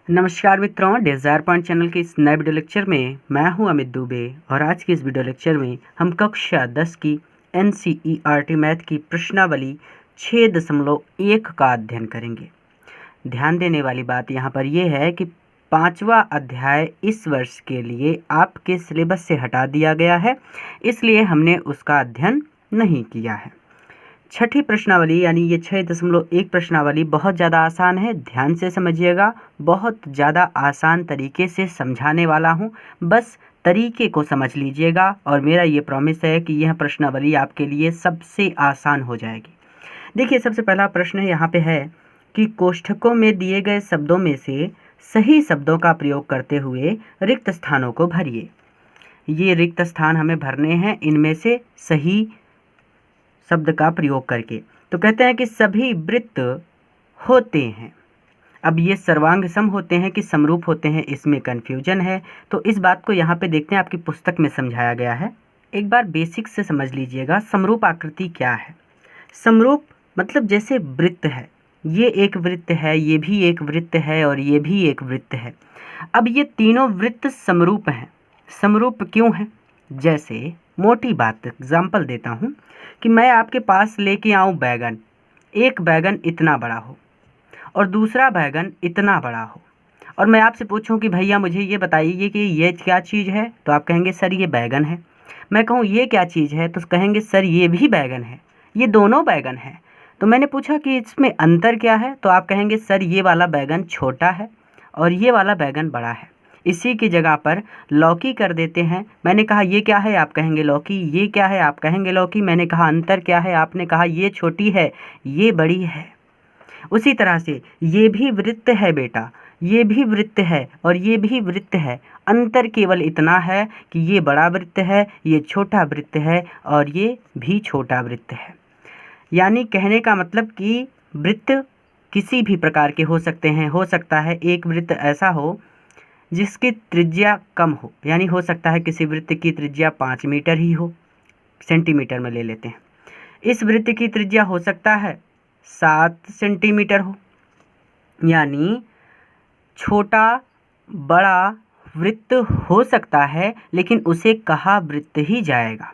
नमस्कार मित्रों, desire point channel के इस नए वीडियो लेक्चर में मैं हूं अमित दुबे और आज की इस वीडियो लेक्चर में हम कक्षा 10 की NCERT मैथ की प्रश्नावली 6.1 का अध्ययन करेंगे। ध्यान देने वाली बात यहां पर यह है कि 5वां अध्याय इस वर्ष के लिए आपके सिलेबस से हटा दिया गया है, इसलिए हमने उसका अध्ययन नहीं किया है। छठी प्रश्नावली यानी ये 6.1 प्रश्नावली बहुत ज़्यादा आसान है, ध्यान से समझिएगा। बहुत ज़्यादा आसान तरीके से समझाने वाला हूँ, बस तरीके को समझ लीजिएगा और मेरा ये प्रॉमिस है कि यह प्रश्नावली आपके लिए सबसे आसान हो जाएगी। देखिए, सबसे पहला प्रश्न यहाँ पे है कि कोष्ठकों में दिए गए शब्दों में से सही शब्दों का प्रयोग करते हुए रिक्त स्थानों को भरिए। ये रिक्त स्थान हमें भरने हैं इनमें से सही शब्द का प्रयोग करके। तो कहते हैं कि सभी वृत्त होते हैं। अब ये सर्वांग सम होते हैं कि समरूप होते हैं, इसमें कन्फ्यूजन है। तो इस बात को यहाँ पे देखते हैं, आपकी पुस्तक में समझाया गया है। एक बार बेसिक से समझ लीजिएगा, समरूप आकृति क्या है। समरूप मतलब जैसे वृत्त है, ये एक वृत्त है, ये भी एक वृत्त है और ये भी एक वृत्त है। अब ये तीनों वृत्त समरूप हैं। समरूप क्यों है? जैसे मोटी बात एग्जाम्पल देता हूँ कि मैं आपके पास लेके आऊँ बैगन, एक बैगन इतना बड़ा हो और दूसरा बैगन इतना बड़ा हो, और मैं आपसे पूछूं कि भैया मुझे ये बताइए कि ये क्या चीज़ है, तो आप कहेंगे सर ये बैगन है। मैं कहूँ ये क्या चीज़ है, तो कहेंगे सर ये भी बैगन है, ये दोनों बैगन है। तो मैंने पूछा कि इसमें अंतर क्या है, तो आप कहेंगे सर ये वाला बैगन छोटा है और ये वाला बैगन बड़ा है। इसी की जगह पर लौकी कर देते हैं। मैंने कहा ये क्या है, आप कहेंगे लौकी। ये क्या है, आप कहेंगे लौकी। मैंने कहा अंतर क्या है, आपने कहा ये छोटी है, ये बड़ी है। उसी तरह से ये भी वृत्त है बेटा, ये भी वृत्त है और ये भी वृत्त है। अंतर केवल इतना है कि ये बड़ा वृत्त है, ये छोटा वृत्त है और ये भी छोटा वृत्त है। यानी कहने का मतलब कि वृत्त किसी भी प्रकार के हो सकते हैं। हो सकता है एक वृत्त ऐसा हो जिसकी त्रिज्या कम हो, यानी हो सकता है किसी वृत्त की त्रिज्या 5 मीटर ही हो, सेंटीमीटर में ले लेते हैं। इस वृत्त की त्रिज्या हो सकता है 7 सेंटीमीटर हो। यानी छोटा बड़ा वृत्त हो सकता है, लेकिन उसे कहा वृत्त ही जाएगा।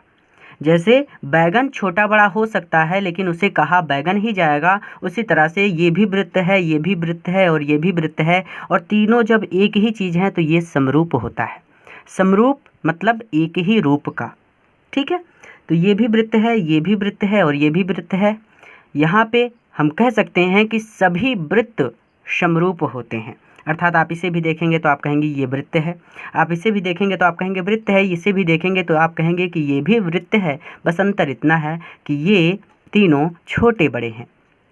जैसे बैगन छोटा बड़ा हो सकता है, लेकिन उसे कहा बैगन ही जाएगा। उसी तरह से ये भी वृत्त है, ये भी वृत्त है और ये भी वृत्त है, और तीनों जब एक ही चीज़ है तो ये समरूप होता है। समरूप मतलब एक ही रूप का, ठीक है। तो ये भी वृत्त है, ये भी वृत्त है और ये भी वृत्त है। यहाँ पे हम कह सकते हैं कि सभी वृत्त समरूप होते हैं। अर्थात आप इसे भी देखेंगे तो आप कहेंगे ये वृत्त है, आप इसे भी देखेंगे तो आप कहेंगे वृत्त है, इसे भी देखेंगे तो आप कहेंगे कि ये भी वृत्त है। बस अंतर इतना है कि ये तीनों छोटे बड़े हैं।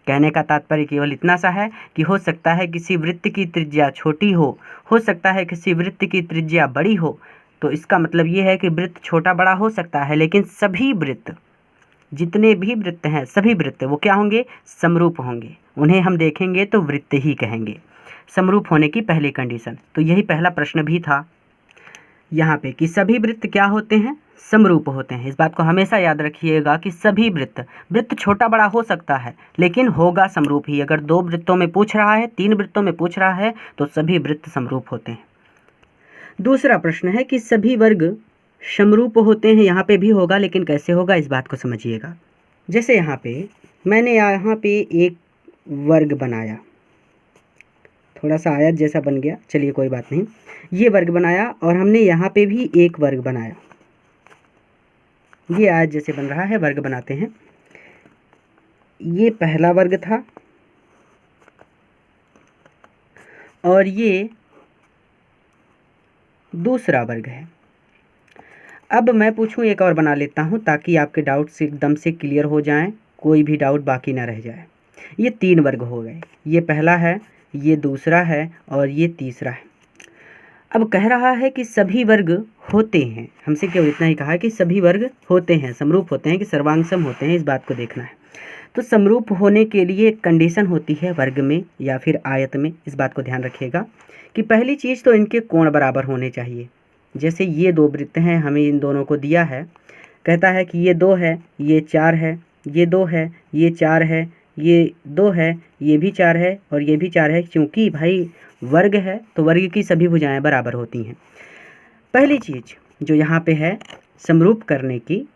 कहने का तात्पर्य केवल इतना सा है कि हो सकता है किसी वृत्त की त्रिज्या छोटी हो सकता है किसी वृत्त की त्रिज्या बड़ी हो। तो इसका मतलब ये है कि वृत्त छोटा बड़ा हो सकता है, लेकिन सभी वृत्त, जितने भी वृत्त हैं, सभी वृत्त वो क्या होंगे, समरूप होंगे। उन्हें हम देखेंगे तो वृत्त ही कहेंगे, समरूप होने की पहली कंडीशन। तो यही पहला प्रश्न भी था यहाँ पे कि सभी वृत्त क्या होते हैं, समरूप होते हैं। इस बात को हमेशा याद रखिएगा कि सभी वृत्त छोटा बड़ा हो सकता है, लेकिन होगा समरूप ही। अगर 2 वृत्तों में पूछ रहा है, 3 वृत्तों में पूछ रहा है, तो सभी वृत्त समरूप होते हैं। दूसरा प्रश्न है कि सभी वर्ग समरूप होते हैं। यहाँ पे भी होगा, लेकिन कैसे होगा इस बात को समझिएगा। जैसे मैंने यहाँ पे एक वर्ग बनाया, थोड़ा सा आयत जैसा बन गया, चलिए कोई बात नहीं। ये वर्ग बनाया और हमने यहाँ पे भी एक वर्ग बनाया। ये आयत जैसे बन रहा है, वर्ग बनाते हैं। ये पहला वर्ग था और ये दूसरा वर्ग है। अब मैं पूछूं, एक और बना लेता हूं ताकि आपके डाउट्स एकदम से क्लियर हो जाएं, कोई भी डाउट बाकी ना रह जाए। ये 3 वर्ग हो गए, ये पहला है, ये दूसरा है और ये तीसरा है। अब कह रहा है कि सभी वर्ग होते हैं, हमसे केवल इतना ही कहा है कि सभी वर्ग होते हैं, समरूप होते हैं कि सर्वांग सम होते हैं, इस बात को देखना है। तो समरूप होने के लिए एक कंडीशन होती है वर्ग में या फिर आयत में। इस बात को ध्यान रखिएगा कि पहली चीज़ तो इनके कोण बराबर होने चाहिए। जैसे ये 2 वृत्त हैं, हमें इन दोनों को दिया है, कहता है कि ये 2 है, ये 4 है, ये 2 है, ये 4 है, ये 2 है, ये भी 4 है और ये भी 4 है। क्योंकि भाई वर्ग है तो वर्ग की सभी भुजाएं बराबर होती हैं। पहली चीज़ जो यहाँ पे है समरूप करने की,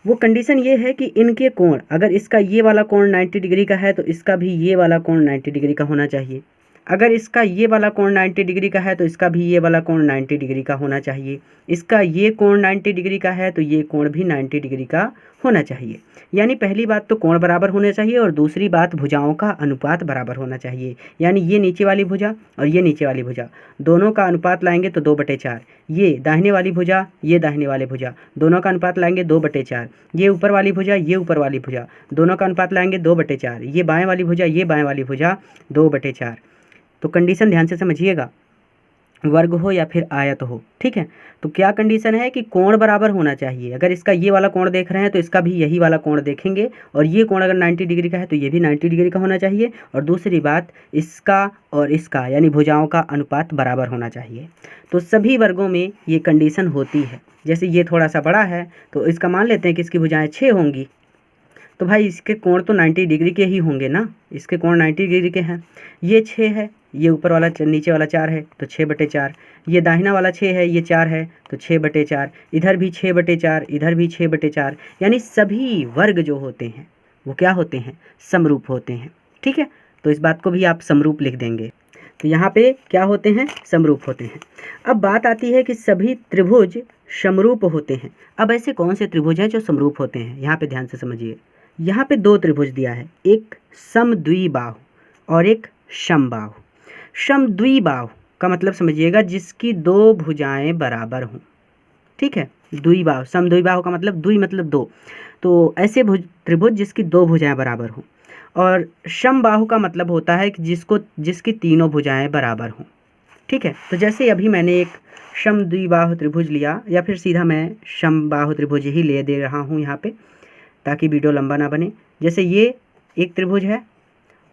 वो कंडीशन ये है कि इनके कोण, अगर इसका ये वाला कोण 90 डिग्री का है तो इसका भी ये वाला कोण 90 डिग्री का होना चाहिए। अगर इसका ये वाला कोण 90 डिग्री का है तो इसका भी ये वाला कोण 90 डिग्री का होना चाहिए। इसका ये कोण 90 डिग्री का है तो ये कोण भी 90 डिग्री का होना चाहिए। यानी पहली बात तो कोण बराबर होने चाहिए और दूसरी बात भुजाओं का अनुपात बराबर होना चाहिए। यानी ये नीचे वाली भुजा और ये नीचे वाली भुजा दोनों का अनुपात लाएंगे तो 2/4। ये दाहिने वाली भुजा, ये दाहिने वाले भुजा दोनों का अनुपात लाएंगे 2/4। ये ऊपर वाली भुजा, ये ऊपर वाली भुजा दोनों का अनुपात लाएंगे 2/4। ये बाएं वाली भुजा, ये बाएं वाली भुजा 2/4। तो कंडीशन ध्यान से समझिएगा, वर्ग हो या फिर आयत हो, ठीक है। तो क्या कंडीशन है कि कोण बराबर होना चाहिए। अगर इसका ये वाला कोण देख रहे हैं तो इसका भी यही वाला कोण देखेंगे, और ये कोण अगर 90 डिग्री का है तो ये भी 90 डिग्री का होना चाहिए। और दूसरी बात, इसका और इसका यानी भुजाओं का अनुपात बराबर होना चाहिए। तो सभी वर्गों में ये कंडीशन होती है। जैसे ये थोड़ा सा बड़ा है तो इसका मान लेते हैं कि इसकी भुजाएँ 6 होंगी, तो भाई इसके कोण तो 90 डिग्री के ही होंगे ना, इसके कोण 90 डिग्री के हैं। ये 6 है, ये ऊपर वाला नीचे वाला 4 है तो 6/4। ये दाहिना वाला 6 है, ये 4 है तो 6/4। इधर भी 6/4, इधर भी 6/4। यानी सभी वर्ग जो होते हैं वो क्या होते हैं, समरूप होते हैं, ठीक है। तो इस बात को भी आप समरूप लिख देंगे। तो यहाँ पे क्या होते हैं, समरूप होते हैं। अब बात आती है कि सभी त्रिभुज समरूप होते हैं। अब ऐसे कौन से त्रिभुज हैं जो समरूप होते हैं, यहाँ पे ध्यान से समझिए। यहाँ पे 2 त्रिभुज दिया है, एक समद्विबाहु और एक समबाहु। समद्विबाहु का मतलब समझिएगा जिसकी 2 भुजाएं बराबर हों, ठीक है। द्विबाहु, समद्विबाहु का मतलब द्वि मतलब 2, तो ऐसे त्रिभुज जिसकी 2 भुजाएं बराबर हों। और समबाहु का मतलब होता है कि जिसकी तीनों भुजाएं बराबर हों, ठीक है। तो जैसे अभी मैंने एक समद्विबाहु त्रिभुज लिया, या फिर सीधा मैं समबाहु त्रिभुज ही ले दे रहा हूँ यहाँ पे, ताकि वीडियो लंबा ना बने। जैसे ये एक त्रिभुज है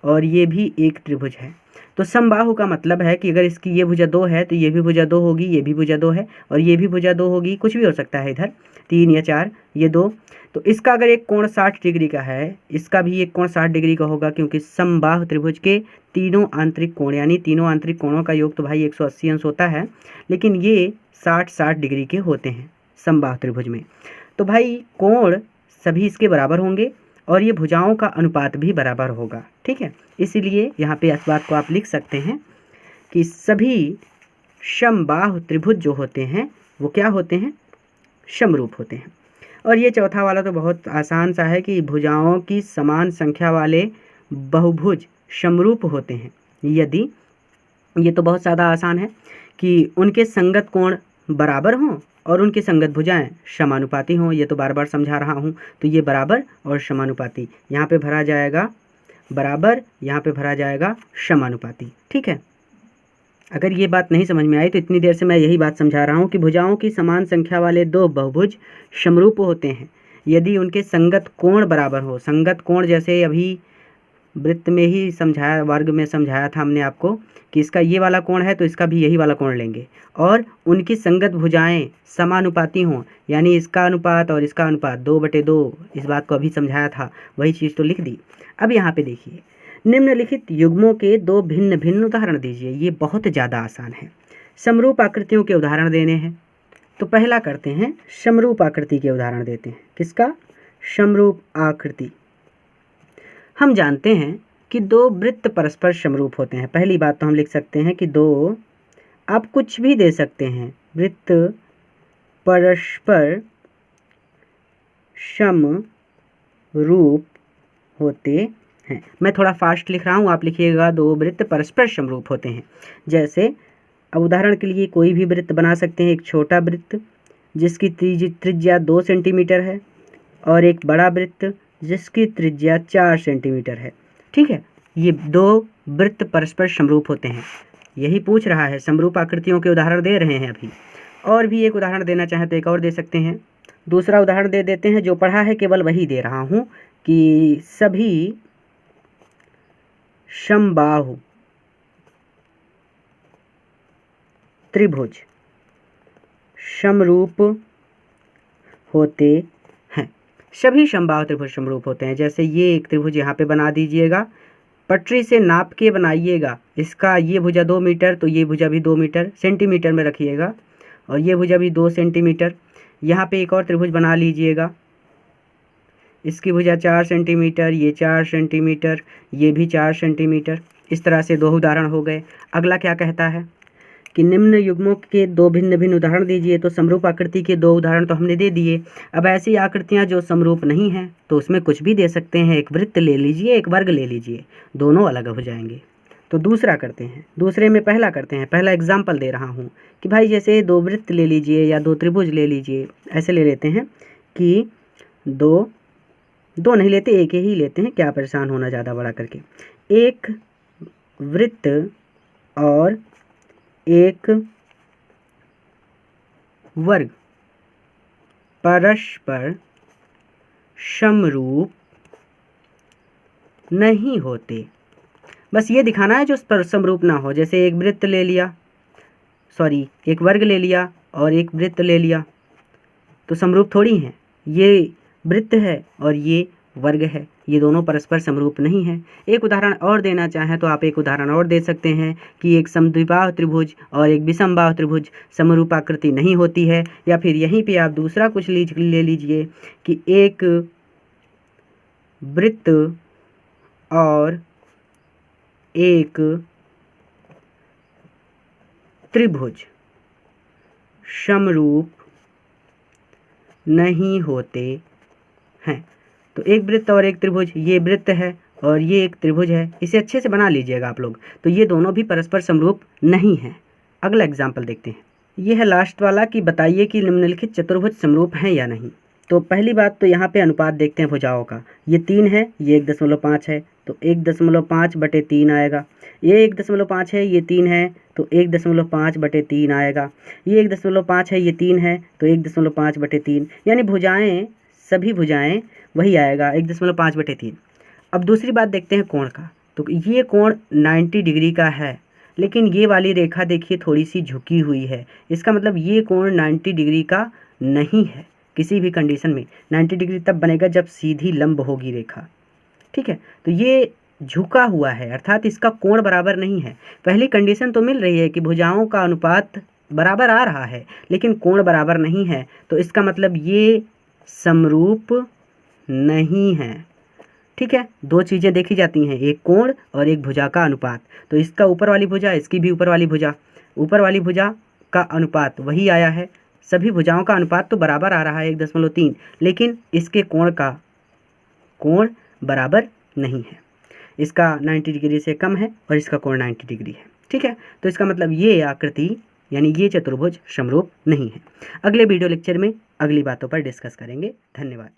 और ये भी एक त्रिभुज है, तो समबाहु का मतलब है कि अगर इसकी ये भुजा 2 है तो ये भी भुजा 2 होगी, ये भी भुजा 2 है और ये भी भुजा 2 होगी, कुछ भी हो सकता है इधर 3 या 4, ये 2। तो इसका अगर एक कोण 60 डिग्री का है, इसका भी एक कोण 60 डिग्री का होगा, क्योंकि समबाहु त्रिभुज के तीनों आंतरिक कोण यानी तीनों आंतरिक कोणों का योग तो भाई 180 अंश होता है, लेकिन ये 60-60 डिग्री के होते हैं समबाहु त्रिभुज में। तो भाई कोण सभी इसके बराबर होंगे और ये भुजाओं का अनुपात भी बराबर होगा, ठीक है। इसीलिए यहाँ पे इस बात को आप लिख सकते हैं कि सभी समबाहु त्रिभुज जो होते हैं वो क्या होते हैं, समरूप होते हैं। और ये चौथा वाला तो बहुत आसान सा है कि भुजाओं की समान संख्या वाले बहुभुज समरूप होते हैं यदि, ये तो बहुत ज़्यादा आसान है कि उनके संगत कोण बराबर हों और उनकी संगत भुजाएं समानुपाती हों। ये तो बार बार समझा रहा हूँ। तो ये बराबर और समानुपाती, यहाँ पे भरा जाएगा बराबर, यहाँ पे भरा जाएगा समानुपाती, ठीक है। अगर ये बात नहीं समझ में आई तो इतनी देर से मैं यही बात समझा रहा हूँ कि भुजाओं की समान संख्या वाले 2 बहुभुज समरूप होते हैं यदि उनके संगत कोण बराबर हो। संगत कोण जैसे अभी वृत्त में ही समझाया, वर्ग में समझाया था हमने आपको कि इसका ये वाला कोण है तो इसका भी यही वाला कोण लेंगे, और उनकी संगत भुजाएं समानुपाती हों, यानी इसका अनुपात और इसका अनुपात 2/2। इस बात को अभी समझाया था, वही चीज़ तो लिख दी। अब यहाँ पे देखिए, निम्नलिखित युग्मों के 2 भिन्न भिन्न उदाहरण दीजिए। ये बहुत ज़्यादा आसान है, समरूप आकृतियों के उदाहरण देने हैं। तो पहला करते हैं, समरूप आकृति के उदाहरण देते हैं। किसका, समरूप आकृति। हम जानते हैं कि 2 वृत्त परस्पर समरूप होते हैं। पहली बात तो हम लिख सकते हैं कि 2, आप कुछ भी दे सकते हैं, वृत्त परस्पर समरूप होते हैं। मैं थोड़ा फास्ट लिख रहा हूँ, आप लिखिएगा 2 वृत्त परस्पर समरूप होते हैं। जैसे अब उदाहरण के लिए कोई भी वृत्त बना सकते हैं। एक छोटा वृत्त जिसकी त्रिज्या 2 सेंटीमीटर है और एक बड़ा वृत्त जिसकी त्रिज्या 4 सेंटीमीटर है, ठीक है। ये 2 वृत्त परस्पर समरूप होते हैं, यही पूछ रहा है। समरूप आकृतियों के उदाहरण दे रहे हैं अभी, और भी एक उदाहरण देना चाहें तो एक और दे सकते हैं। दूसरा उदाहरण दे देते हैं, जो पढ़ा है केवल वही दे रहा हूँ कि सभी समबाहु त्रिभुज समरूप होते हैं। सभी समबाहु त्रिभुज समरूप होते हैं। जैसे ये एक त्रिभुज यहाँ पे बना दीजिएगा, पटरी से नाप के बनाइएगा। इसका ये भुजा 2 मीटर तो ये भुजा भी 2 मीटर, सेंटीमीटर में रखिएगा, और ये भुजा भी 2 सेंटीमीटर। यहाँ पे एक और त्रिभुज बना लीजिएगा, इसकी भुजा 4 सेंटीमीटर, ये 4 सेंटीमीटर, ये भी 4 सेंटीमीटर। इस तरह से 2 उदाहरण हो गए। अगला क्या कहता है कि निम्न युग्मों के 2 भिन्न भिन्न उदाहरण दीजिए। तो समरूप आकृति के 2 उदाहरण तो हमने दे दिए। अब ऐसी आकृतियां जो समरूप नहीं हैं तो उसमें कुछ भी दे सकते हैं। एक वृत्त ले लीजिए, एक वर्ग ले लीजिए, दोनों अलग हो जाएंगे। तो दूसरा करते हैं, दूसरे में पहला करते हैं। पहला एग्जाम्पल दे रहा हूँ कि भाई जैसे 2 वृत्त ले लीजिए या 2 त्रिभुज ले लीजिए। ऐसे ले लेते हैं कि दो नहीं लेते, एक ही लेते हैं, क्या परेशान होना ज़्यादा बड़ा करके। एक वृत्त और एक वर्ग परस्पर समरूप नहीं होते। बस ये दिखाना है जो समरूप ना हो। जैसे एक वृत्त ले लिया, सॉरी एक वर्ग ले लिया और एक वृत्त ले लिया, तो समरूप थोड़ी हैं। ये वृत्त है और ये वर्ग है, ये दोनों परस्पर समरूप नहीं हैं। एक उदाहरण और देना चाहें तो आप एक उदाहरण और दे सकते हैं कि एक समद्विबाहु त्रिभुज और एक विषमबाहु त्रिभुज समरूप आकृति नहीं होती है। या फिर यहीं पे आप दूसरा कुछ ले लीजिए कि एक वृत्त और एक त्रिभुज समरूप नहीं होते हैं। तो एक वृत्त और एक त्रिभुज, ये वृत्त है और ये एक त्रिभुज है, इसे अच्छे से बना लीजिएगा आप लोग। तो ये दोनों भी परस्पर समरूप नहीं हैं। अगला एग्जाम्पल देखते हैं। ये है लास्ट वाला कि बताइए कि निम्नलिखित चतुर्भुज समरूप हैं या नहीं। तो पहली बात तो यहाँ पे अनुपात देखते हैं भुजाओं का। ये 3 है, ये 1.5 है, तो 1.5/3 आएगा। ये 1.5 है, ये 3 है, तो 1.5/3 आएगा। ये 1.5 है, ये 3 है, तो 1.5/3, यानी भुजाएं, सभी भुजाएं वही आएगा 1.5/3। अब दूसरी बात देखते हैं कोण का। तो ये कोण 90 डिग्री का है, लेकिन ये वाली रेखा देखिए थोड़ी सी झुकी हुई है। इसका मतलब ये कोण 90 डिग्री का नहीं है। किसी भी कंडीशन में 90 डिग्री तब बनेगा जब सीधी लंब होगी रेखा, ठीक है। तो ये झुका हुआ है, अर्थात इसका कोण बराबर नहीं है। पहली कंडीशन तो मिल रही है कि भुजाओं का अनुपात बराबर आ रहा है, लेकिन कोण बराबर नहीं है। तो इसका मतलब ये समरूप नहीं है, ठीक है। 2 चीज़ें देखी जाती हैं, एक कोण और एक भुजा का अनुपात। तो इसका ऊपर वाली भुजा, इसकी भी ऊपर वाली भुजा, ऊपर वाली भुजा का अनुपात वही आया है। सभी भुजाओं का अनुपात तो बराबर आ रहा है 1.3, लेकिन इसके कोण बराबर नहीं है। इसका 90 डिग्री से कम है और इसका कोण 90 डिग्री है, ठीक है। तो इसका मतलब ये आकृति यानी ये चतुर्भुज समरूप नहीं है। अगले वीडियो लेक्चर में अगली बातों पर डिस्कस करेंगे। धन्यवाद।